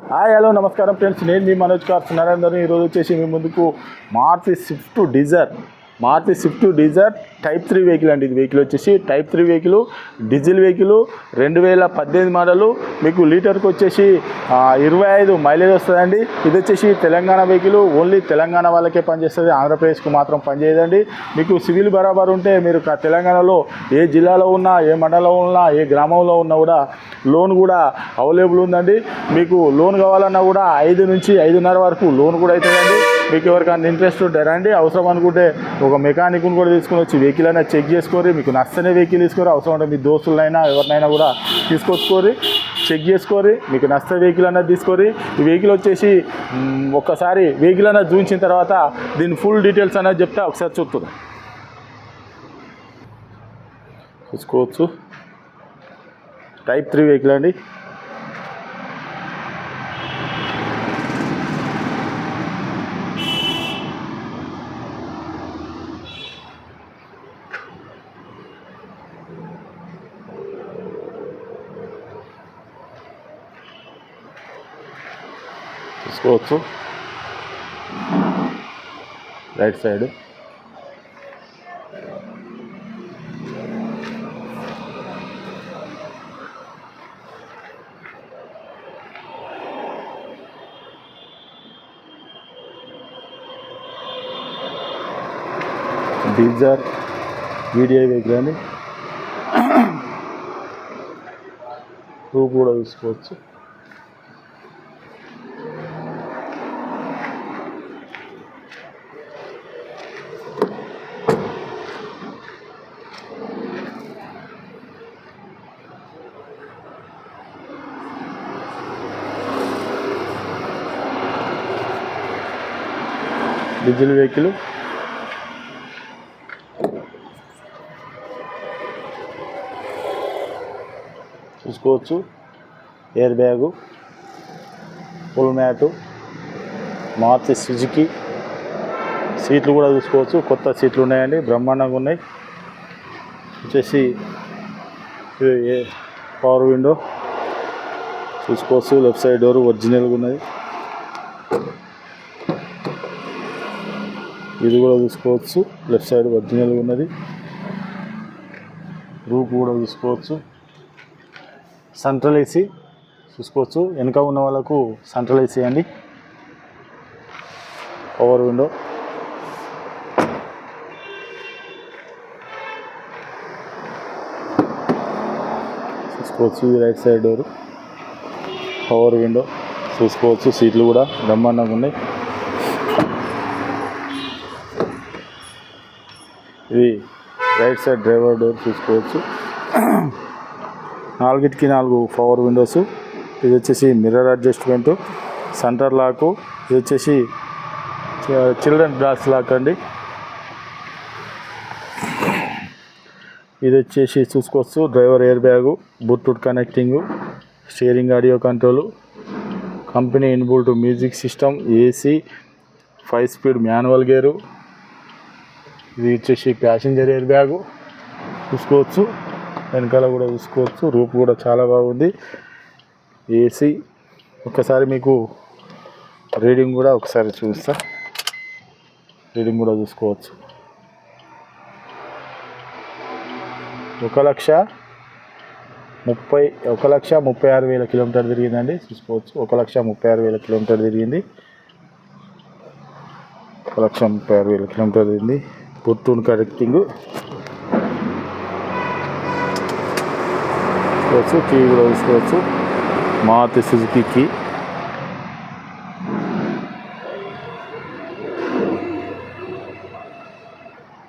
Hi hello నమస్కారం friends, నేను మీ Manoj cars Narender. ఈరోజు వచ్చేసి మీ ముందుకు Maruti Swift Dzire type 3 vehicle అండి. ఇది వెహికల్ వచ్చేసి type 3 vehicle, diesel vehicle, 2018 model. మీకు లీటర్కి వచ్చేసి 25 మైలేజ్ వస్తుందండి. ఇది వచ్చేసి తెలంగాణ వెహికల్, ఓన్లీ తెలంగాణ వాళ్ళకే పనిచేస్తుంది, ఆంధ్రప్రదేశ్కు మాత్రం పనిచేయదండి. మీకు సివిల్ బరాబర్ ఉంటే మీరు తెలంగాణలో ఏ జిల్లాలో ఉన్నా, ఏ మండలంలో ఉన్నా, ఏ గ్రామంలో ఉన్నా కూడా లోన్ కూడా అవైలబుల్ ఉందండి. మీకు లోన్ కావాలన్నా కూడా 5 నుంచి 5.5 వరకు లోన్ కూడా అవుతుందండి. మీకు ఎవరికైనా ఇంట్రెస్ట్ ఉంటే రండి. అవసరం అనుకుంటే ఒక మెకానిక్ని కూడా తీసుకొని వచ్చి వెహికల్ అయినా చెక్ చేసుకోరి. మీకు నచ్చనే వెహికల్ తీసుకోరు, అవసరం ఉంటే మీ దోస్తులైనా ఎవరినైనా కూడా తీసుకొచ్చుకోరి, చెక్ చేసుకోరి. మీకు నచ్చే వెహికల్ అనేది తీసుకోరి. ఈ వెహికల్ వచ్చేసి ఒక్కసారి వెహికల్ అనేది చూపించిన తర్వాత దీని ఫుల్ డీటెయిల్స్ అనేది చెప్తే ఒకసారి చూస్తుంది చూసుకోవచ్చు. టైప్ 3 వెహికల్ అండి. చూసుకోవచ్చు right side. Dzire VDI vehicle అండి. రూప్ కూడా చూసుకోవచ్చు. డీజిల్ వెహికల్, చూసుకోవచ్చు. Air bag, full mat, Maruti Suzuki. సీట్లు కూడా చూసుకోవచ్చు, కొత్త సీట్లు ఉన్నాయండి, బ్రహ్మాండంగా ఉన్నాయి. వచ్చేసి పవర్ విండో చూసుకోవచ్చు. లెఫ్ట్ సైడ్ డోర్ ఒరిజినల్గా ఉన్నది. ఇది కూడా చూసుకోవచ్చు, లెఫ్ట్ సైడ్ ఒరిజినల్గా ఉన్నది. రూప్ కూడా చూసుకోవచ్చు. సెంట్రల్ ఏసీ చూసుకోవచ్చు. వెనక ఉన్న వాళ్ళకు సెంట్రల్ ఏసీ అండి. పవర్ విండో, చూసుకోవచ్చు. ఇది right side door, power window చూసుకోవచ్చు. సీట్లు కూడా బ్రహ్మాండంగా ఉన్నాయి. ఇది రైట్ సైడ్ డ్రైవర్ డోర్ చూసుకోవచ్చు. 4కి 4 పవర్ విండోస్. ఇది వచ్చేసి మిర్రర్ అడ్జస్ట్మెంటు, సెంటర్ లాకు. ఇది వచ్చేసి చిల్డ్రన్ గ్లాస్ లాక్ అండి. ఇది వచ్చేసి చూసుకోవచ్చు. Driver air bag, Bluetooth connecting, steering audio control, company inbuilt music system, AC, 5 speed manual gear. ఇది వచ్చేసి ప్యాసింజర్ ఎయిర్ బ్యాగు చూసుకోవచ్చు. వెనకాల కూడా చూసుకోవచ్చు. రూప్ కూడా చాలా బాగుంది. ఏసీ. ఒకసారి మీకు రీడింగ్ కూడా ఒకసారి చూస్తా. రీడింగ్ కూడా చూసుకోవచ్చు. 1,36,000 కిలోమీటర్ తిరిగిందండి. చూసుకోవచ్చు. 1,36,000 కిలోమీటర్ తిరిగింది. 1,36,000 కిలోమీటర్ తిరిగింది. బ్లూటూత్ కనెక్టింగ్ చూసుకోవచ్చు. కీ కూడా చూసుకోవచ్చు. Maruti Suzuki key.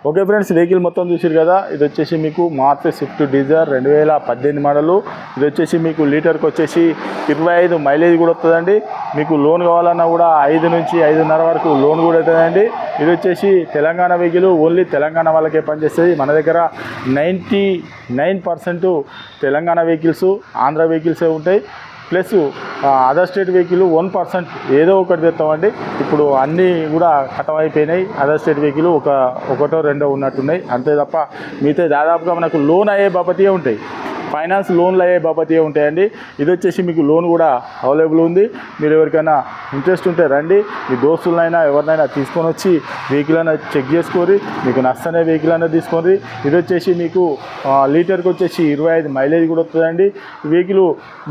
Okay friends, vehicle మొత్తం చూసారు కదా. ఇది వచ్చేసి మీకు మారుతి స్విఫ్ట్ డిజైర్ 2018 మోడలు. ఇది వచ్చేసి మీకు లీటర్కి వచ్చేసి 25 మైలేజ్ కూడా వస్తుందండి. మీకు లోన్ కావాలన్నా కూడా 5 నుంచి 5.5 వరకు లోన్ కూడా అవుతుందండి. ఇది వచ్చేసి తెలంగాణ వెహికల్, ఓన్లీ తెలంగాణ వాళ్ళకే పనిచేస్తుంది. మన దగ్గర 99% తెలంగాణ వెహికల్స్, ఆంధ్ర వెహికల్సే ఉంటాయి. ప్లస్ అదర్ స్టేట్ వెహికల్ 1% ఏదో ఒకటి తెస్తామండి. ఇప్పుడు అన్నీ కూడా కటం అయిపోయినాయి. అదర్ స్టేట్ వెహికల్ ఒకటో రెండో ఉన్నట్టున్నాయి అంతే తప్ప మిగతా దాదాపుగా మనకు లోన్ అయ్యే బాపతియే ఉంటాయి. ఫైనాన్స్ లోన్లు అయ్యే బాపతి ఉంటాయండి. ఇది వచ్చేసి మీకు లోన్ కూడా అవైలబుల్ ఉంది. మీరు ఎవరికైనా ఇంట్రెస్ట్ ఉంటే రండి, మీ దోస్తులైనా ఎవరినైనా తీసుకొని వచ్చి వెహికల్ అయినా చెక్ చేసుకోరి, మీకు నచ్చనే వెహికల్ అయినా తీసుకోండి. ఇది వచ్చేసి మీకు లీటర్కి వచ్చేసి 25 మైలేజ్ కూడా వస్తుందండి. ఈ వెహికల్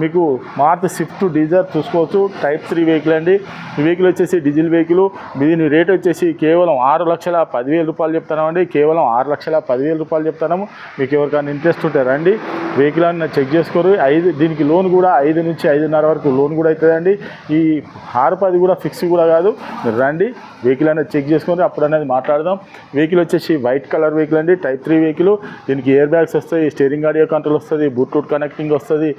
మీకు మారుతి స్విఫ్ట్ డీజర్ చూసుకోవచ్చు, టైప్ 3 వెహికల్ అండి. ఈ వెహికల్ వచ్చేసి డీజిల్ వెహికల్. దీని రేట్ వచ్చేసి కేవలం 6,10,000 రూపాయలు చెప్తున్నామండి. కేవలం 6,10,000 రూపాయలు చెప్తున్నాము. మీకు ఎవరికైనా ఇంట్రెస్ట్ ఉంటే రండి, వెహికల్ అన్న చెక్ చేసుకోరు. దీనికి లోన్ కూడా 5 నుంచి 5.5 వరకు లోన్ కూడా అవుతుందండి. ఈ 6,10 కూడా ఫిక్స్ కూడా కాదు. మీరు రండి, వెహికల్ అనేది చెక్ చేసుకొని అప్పుడు అనేది మాట్లాడదాం. వెహికల్ వచ్చేసి వైట్ కలర్ వెహికల్ అండి, టైప్ 3 వెహికల్. దీనికి ఎయిర్ బ్యాగ్స్ వస్తాయి, స్టీరింగ్ ఆడియో కంట్రోల్ వస్తుంది, బ్లూటూత్ కనెక్టింగ్ వస్తుంది,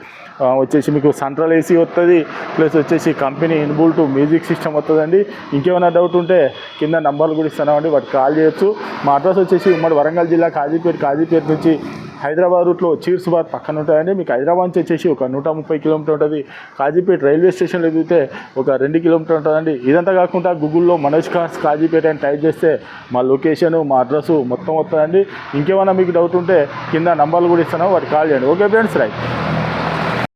వచ్చేసి మీకు సెంట్రల్ ఏసీ వస్తుంది, ప్లస్ వచ్చేసి కంపెనీ ఇన్బుల్ట్ మ్యూజిక్ సిస్టమ్ వస్తుందండి. ఇంకేమైనా డౌట్ ఉంటే కింద నంబర్లు కూడా ఇస్తున్నామండి, వాటికి కాల్ చేయొచ్చు. మా అడ్రస్ వచ్చేసి ఉమ్మడి వరంగల్ జిల్లా కాజీపేట నుంచి హైదరాబాద్ రూట్లో చీర్స్ బార్ పక్కన ఉంటాయండి. మీకు హైదరాబాద్ నుంచి వచ్చేసి ఒక 130 కిలోమీటర్ ఉంటుంది. కాజీపేట రైల్వే స్టేషన్లో దిగితే ఒక 2 కిలోమీటర్ ఉంటుందండి. ఇదంతా కాకుండా గూగుల్లో మనోజ్ కార్స్ కాజీపేట అని టైప్ చేస్తే మా లొకేషను, మా అడ్రస్ మొత్తం వస్తుందండి. ఇంకేమైనా మీకు డౌట్ ఉంటే కింద నంబర్లు కూడా ఇస్తున్నాం, వాటికి కాల్ చేయండి. Okay friends, right.